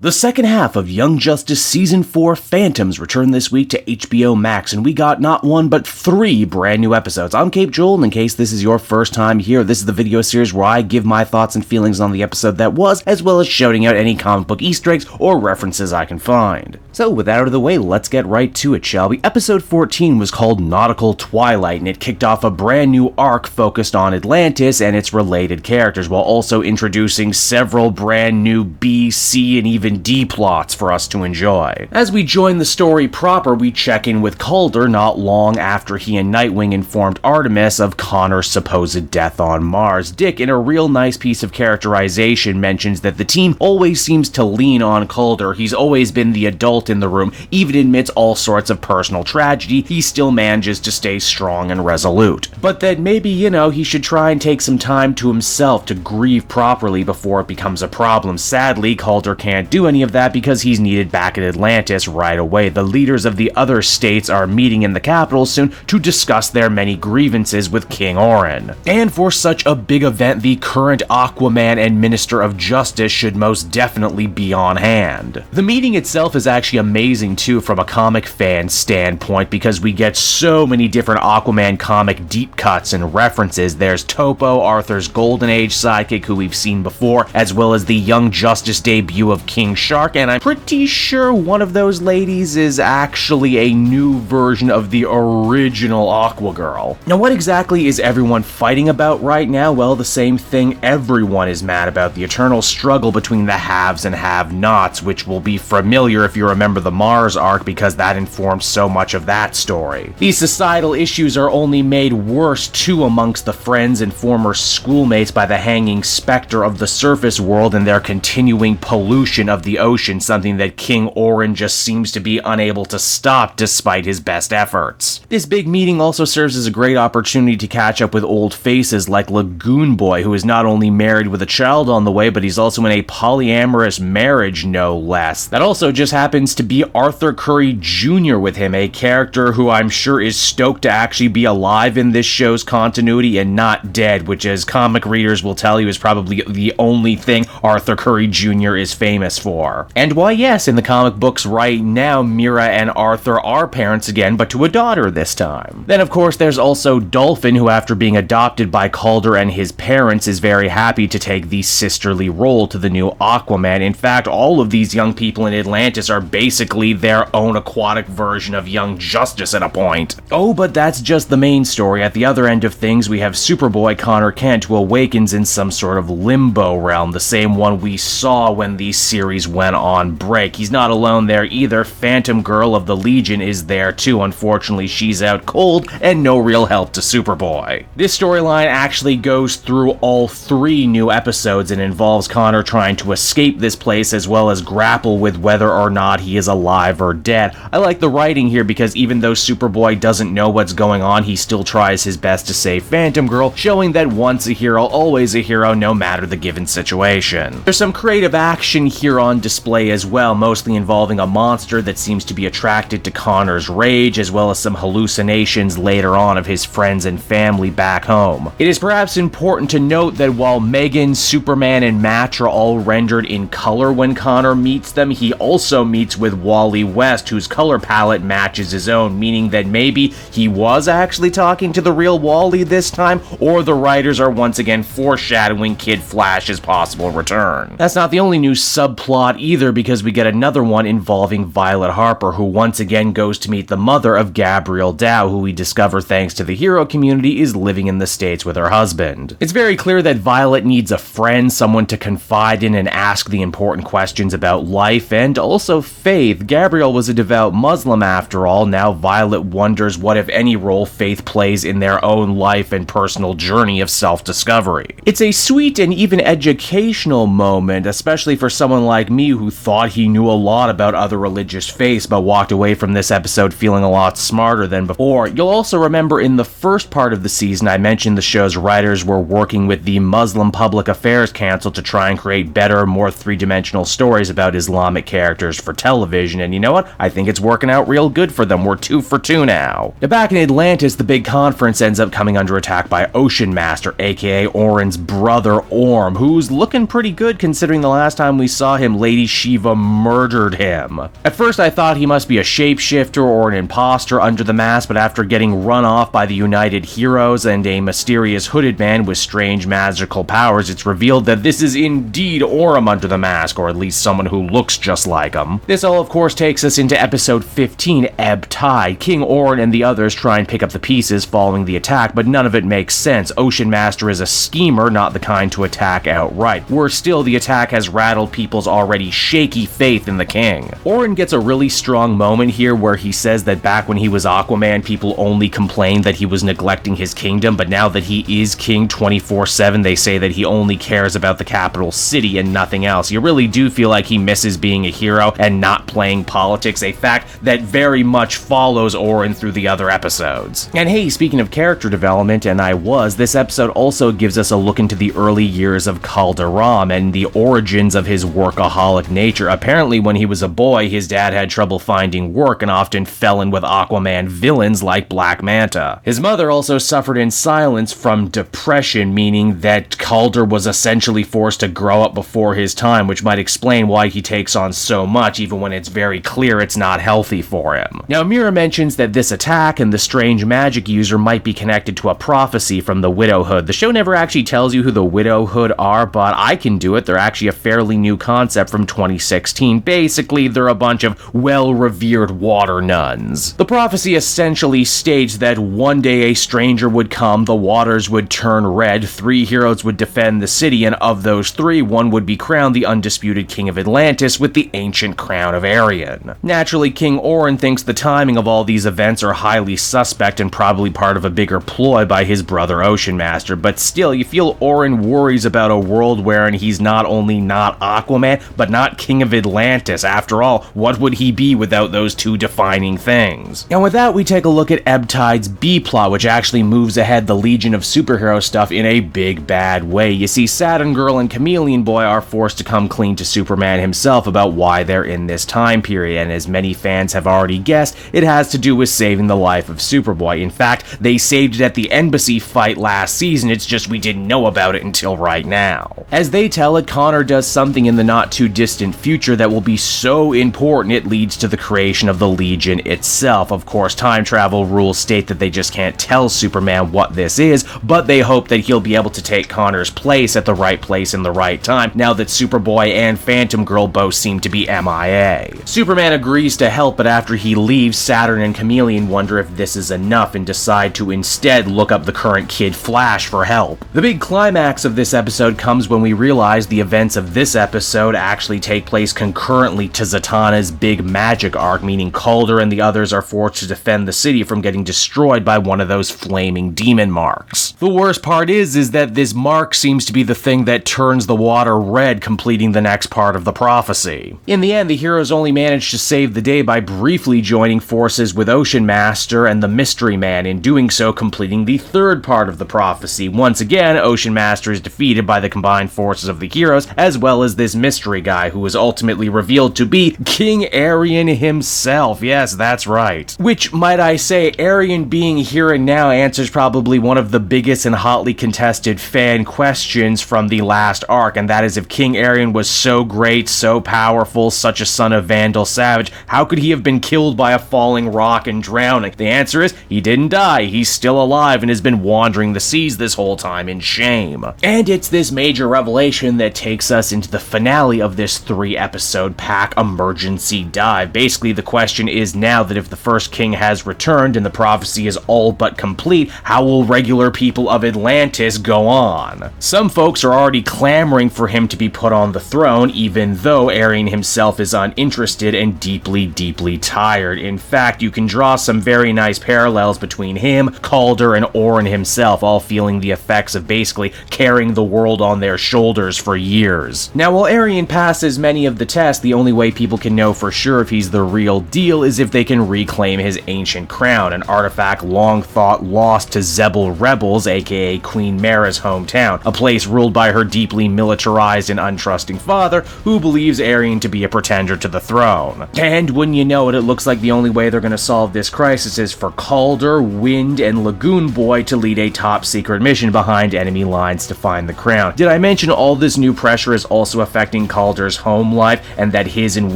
The second half of Young Justice Season 4 Phantoms returned this week to HBO Max, and we got not one but 3 brand new episodes. I'm Cape Joel, and in case this is your first time here, this is the video series where I give my thoughts and feelings on the episode that was, as well as shouting out any comic book Easter eggs or references I can find. So with that out of the way, let's get right to it, shall we? Episode 14 was called Nautical Twilight, and it kicked off a brand new arc focused on Atlantis and its related characters, while also introducing several brand new B, C, and even D plots for us to enjoy. As we join the story proper, we check in with Calder not long after he and Nightwing informed Artemis of Connor's supposed death on Mars. Dick, in a real nice piece of characterization, mentions that the team always seems to lean on Calder. He's always been the adult in the room. Even amidst all sorts of personal tragedy, he still manages to stay strong and resolute. But that maybe, he should try and take some time to himself to grieve properly before it becomes a problem. Sadly, Calder can't do any of that because he's needed back at Atlantis right away. The leaders of the other states are meeting in the capital soon to discuss their many grievances with King Aryan. And for such a big event, the current Aquaman and Minister of Justice should most definitely be on hand. The meeting itself is actually amazing too from a comic fan standpoint because we get so many different Aquaman comic deep cuts and references. There's Topo, Arthur's Golden Age sidekick who we've seen before, as well as the Young Justice debut of King Shark, and I'm pretty sure one of those ladies is actually a new version of the original Aqua Girl. Now what exactly is everyone fighting about right now? Well, the same thing everyone is mad about, the eternal struggle between the haves and have-nots, which will be familiar if you remember the Mars arc because that informs so much of that story. These societal issues are only made worse too amongst the friends and former schoolmates by the hanging specter of the surface world and their continuing pollution of the ocean, something that King Aryan just seems to be unable to stop despite his best efforts. This big meeting also serves as a great opportunity to catch up with old faces like Lagoon Boy, who is not only married with a child on the way, but he's also in a polyamorous marriage, no less. That also just happens to be Arthur Curry Jr. with him, a character who I'm sure is stoked to actually be alive in this show's continuity and not dead, which, as comic readers will tell you, is probably the only thing Arthur Curry Jr. is famous for. And why yes, in the comic books right now, Mira and Arthur are parents again, but to a daughter this time. Then of course there's also Dolphin, who after being adopted by Calder and his parents is very happy to take the sisterly role to the new Aquaman. In fact, all of these young people in Atlantis are basically their own aquatic version of Young Justice at a point. Oh, but that's just the main story. At the other end of things, we have Superboy Connor Kent, who awakens in some sort of limbo realm, the same one we saw when the series went on break. He's not alone there either. Phantom Girl of the Legion is there too. Unfortunately, she's out cold and no real help to Superboy. This storyline actually goes through all 3 new episodes and involves Connor trying to escape this place as well as grapple with whether or not he is alive or dead. I like the writing here because even though Superboy doesn't know what's going on, he still tries his best to save Phantom Girl, showing that once a hero, always a hero, no matter the given situation. There's some creative action here on display as well, mostly involving a monster that seems to be attracted to Connor's rage, as well as some hallucinations later on of his friends and family back home. It is perhaps important to note that while Megan, Superman, and Match are all rendered in color when Connor meets them, he also meets with Wally West, whose color palette matches his own, meaning that maybe he was actually talking to the real Wally this time, or the writers are once again foreshadowing Kid Flash's possible return. That's not the only new subplot either, because we get another one involving Violet Harper, who once again goes to meet the mother of Gabrielle Dow, who we discover thanks to the hero community is living in the States with her husband. It's very clear that Violet needs a friend, someone to confide in and ask the important questions about life and also faith. Gabrielle was a devout Muslim after all. Now Violet wonders what, if any, role faith plays in their own life and personal journey of self-discovery. It's a sweet and even educational moment, especially for someone like me who thought he knew a lot about other religious faiths but walked away from this episode feeling a lot smarter than before. You'll also remember in the first part of the season I mentioned the show's writers were working with the Muslim Public Affairs Council to try and create better, more three-dimensional stories about Islamic characters for television. television, and you know what? I think it's working out real good for them. We're 2 for 2 now. Now back in Atlantis, the big conference ends up coming under attack by Ocean Master, aka Orin's brother Orm, who's looking pretty good considering the last time we saw him, Lady Shiva murdered him. At first I thought he must be a shapeshifter or an imposter under the mask, but after getting run off by the United Heroes and a mysterious hooded man with strange magical powers, it's revealed that this is indeed Orm under the mask, or at least someone who looks just like him. This all of course takes us into episode 15, Ebb Tide. King Orin and the others try and pick up the pieces following the attack, but none of it makes sense. Ocean Master is a schemer, not the kind to attack outright. Worse still, the attack has rattled people's already shaky faith in the king. Orin gets a really strong moment here where he says that back when he was Aquaman, people only complained that he was neglecting his kingdom, but now that he is king 24/7, they say that he only cares about the capital city and nothing else. You really do feel like he misses being a hero and not playing politics, a fact that very much follows Orin through the other episodes. And hey, speaking of character development, this episode also gives us a look into the early years of Calderon and the origins of his workaholic nature. Apparently when he was a boy, his dad had trouble finding work and often fell in with Aquaman villains like Black Manta. His mother also suffered in silence from depression, meaning that Calder was essentially forced to grow up before his time, which might explain why he takes on so much even when it's very clear it's not healthy for him. Now Mira mentions that this attack and the strange magic user might be connected to a prophecy from the Widowhood. The show never actually tells you who the Widowhood are, but I can do it. They're actually a fairly new concept from 2016. Basically, they're a bunch of well-revered water nuns. The prophecy essentially states that one day a stranger would come, the waters would turn red, 3 heroes would defend the city, and of those 3, one would be crowned the undisputed king of Atlantis with the ancient crown of Aryan. Naturally, King Orin thinks the timing of all these events are highly suspect and probably part of a bigger ploy by his brother Ocean Master, but still, you feel Orin worries about a world wherein he's not only not Aquaman, but not King of Atlantis. After all, what would he be without those 2 defining things? And with that, we take a look at Ebb Tide's B-plot, which actually moves ahead the Legion of Superhero stuff in a big bad way. You see, Saturn Girl and Chameleon Boy are forced to come clean to Superman himself about why they're in this time period, and as many fans have already guessed, it has to do with saving the life of Superboy. In fact, they saved it at the embassy fight last season, it's just we didn't know about it until right now. As they tell it, Connor does something in the not too distant future that will be so important it leads to the creation of the Legion itself. Of course, time travel rules state that they just can't tell Superman what this is, but they hope that he'll be able to take Connor's place at the right place in the right time, now that Superboy and Phantom Girl both seem to be MIA. Superman agrees to help, but after he leaves, Saturn and Chameleon wonder if this is enough and decide to instead look up the current Kid Flash for help. The big climax of this episode comes when we realize the events of this episode actually take place concurrently to Zatanna's big magic arc, meaning Calder and the others are forced to defend the city from getting destroyed by one of those flaming demon marks. The worst part is that this mark seems to be the thing that turns the water red, completing the next part of the prophecy. In the end, the heroes only manage to save the day by briefly joining forces with Ocean Master and the Mystery Man, in doing so completing the third part of the prophecy. Once again, Ocean Master is defeated by the combined forces of the heroes, as well as this mystery guy who is ultimately revealed to be King Aryan himself. Yes, that's right. Which, might I say, Aryan being here and now answers probably one of the biggest and hotly contested fan questions from the last arc, and that is, if King Aryan was so great, so powerful, such a son of Vandal Savage, how could he have been killed by a falling rock and drowning? The answer is, he didn't die, he's still alive and has been wandering the seas this whole time in shame. And it's this major revelation that takes us into the finale of this 3-episode pack, Emergency Dive. Basically, the question is now that if the first king has returned and the prophecy is all but complete, how will regular people of Atlantis go on? Some folks are already clamoring for him to be put on the throne, even though Aryan himself is uninterested and deeply, deeply tired. In fact, you can draw some very nice parallels between him, Calder, and Orin himself, all feeling the effects of basically carrying the world on their shoulders for years. Now, while Aryan passes many of the tests, the only way people can know for sure if he's the real deal is if they can reclaim his ancient crown, an artifact long thought lost to Zebel rebels, aka Queen Mara's hometown, a place ruled by her deeply militarized and untrusting father, who believes Aryan to be a pretender to the throne. And when you know it looks like the only way they're going to solve this crisis is for Calder, Wind, and Lagoon Boy to lead a top-secret mission behind enemy lines to find the crown. Did I mention all this new pressure is also affecting Calder's home life, and that his and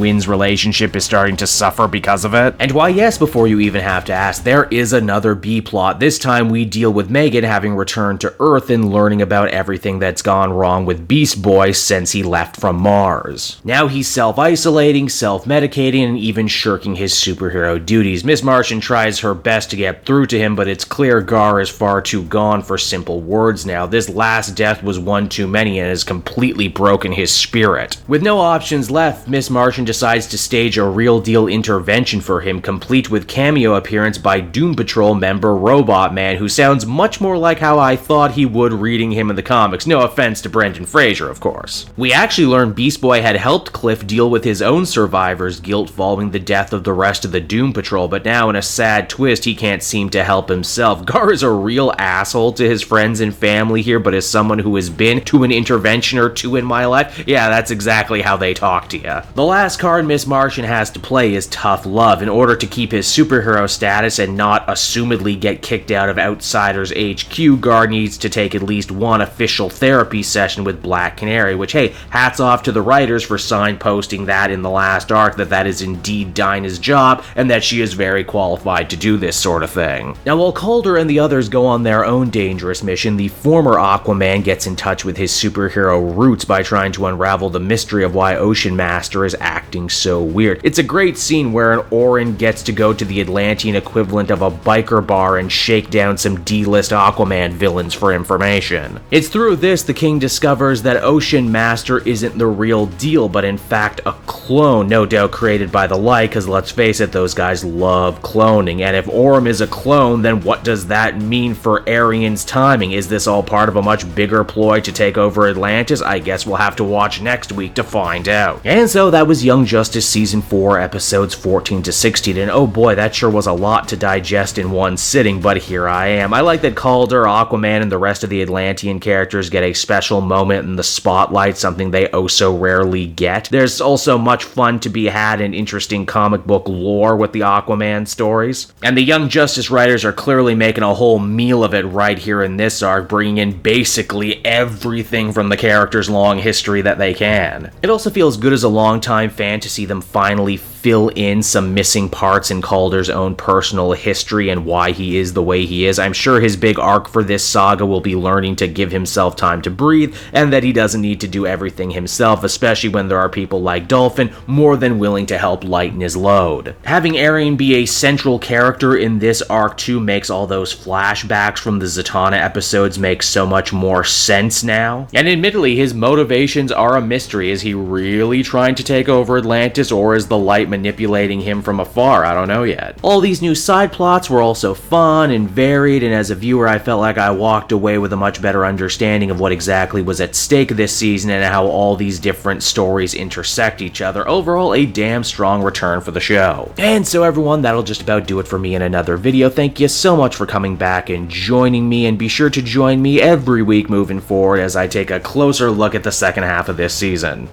Wind's relationship is starting to suffer because of it? And why yes, before you even have to ask, there is another B-plot. This time we deal with Megan having returned to Earth and learning about everything that's gone wrong with Beast Boy since he left from Mars. Now he's self-isolating, self-medicating, and even shirking his superhero duties. Ms.Martian tries her best to get through to him, but it's clear Gar is far too gone for simple words now. This last death was one too many and has completely broken his spirit. With no options left, Ms.Martian decides to stage a real-deal intervention for him, complete with cameo appearance by Doom Patrol member Robot Man, who sounds much more like how I thought he would reading him in the comics. No offense to Brendan Fraser, of course. We actually learned Beast Boy had helped Cliff deal with his own survivor's guilt following the death of the rest of the Doom Patrol, but now in a sad twist, he can't seem to help himself. Gar is a real asshole to his friends and family here, but as someone who has been to an intervention or two in my life, yeah, that's exactly how they talk to you. The last card Ms.Martian has to play is Tough Love. In order to keep his superhero status and not assumedly get kicked out of Outsiders HQ, Gar needs to take at least one official therapy session with Black Canary, which, hey, hats off to the writers for signposting that in the last arc, that is indeed Dinah's job, and that she is very qualified to do this sort of thing. Now, while Calder and the others go on their own dangerous mission, the former Aquaman gets in touch with his superhero roots by trying to unravel the mystery of why Ocean Master is acting so weird. It's a great scene where an Aryan gets to go to the Atlantean equivalent of a biker bar and shake down some D-list Aquaman villains for information. It's through this the King discovers that Ocean Master isn't the real deal, but in fact a clone, no doubt created by the Light, because let's face it, those guys love cloning. And if Orm is a clone, then what does that mean for Aryan's timing? Is this all part of a much bigger ploy to take over Atlantis? I guess we'll have to watch next week to find out. And so that was Young Justice Season 4, episodes 14 to 16, and oh boy, that sure was a lot to digest in one sitting, but here I am. I like that Calder, Aquaman, and the rest of the Atlantean characters get a special moment in the spotlight, something they oh so rarely get. There's also much fun to be had in interesting comic book lore with the Aquaman stories. And the Young Justice writers are clearly making a whole meal of it right here in this arc, bringing in basically everything from the character's long history that they can. It also feels good as a longtime fan to see them finally fill in some missing parts in Calder's own personal history and why he is the way he is. I'm sure his big arc for this saga will be learning to give himself time to breathe, and that he doesn't need to do everything himself, especially when there are people like Dolphin more than willing to help lighten his load. Having Aryan be a central character in this arc too makes all those flashbacks from the Zatanna episodes make so much more sense now. And admittedly, his motivations are a mystery. Is he really trying to take over Atlantis, or is the Light manipulating him from afar? I don't know yet. All these new side plots were also fun and varied, and as a viewer I felt like I walked away with a much better understanding of what exactly was at stake this season and how all these different stories intersect each other. Overall, a damn strong return for the show. And so everyone, that'll just about do it for me in another video. Thank you so much for coming back and joining me, and be sure to join me every week moving forward as I take a closer look at the second half of this season.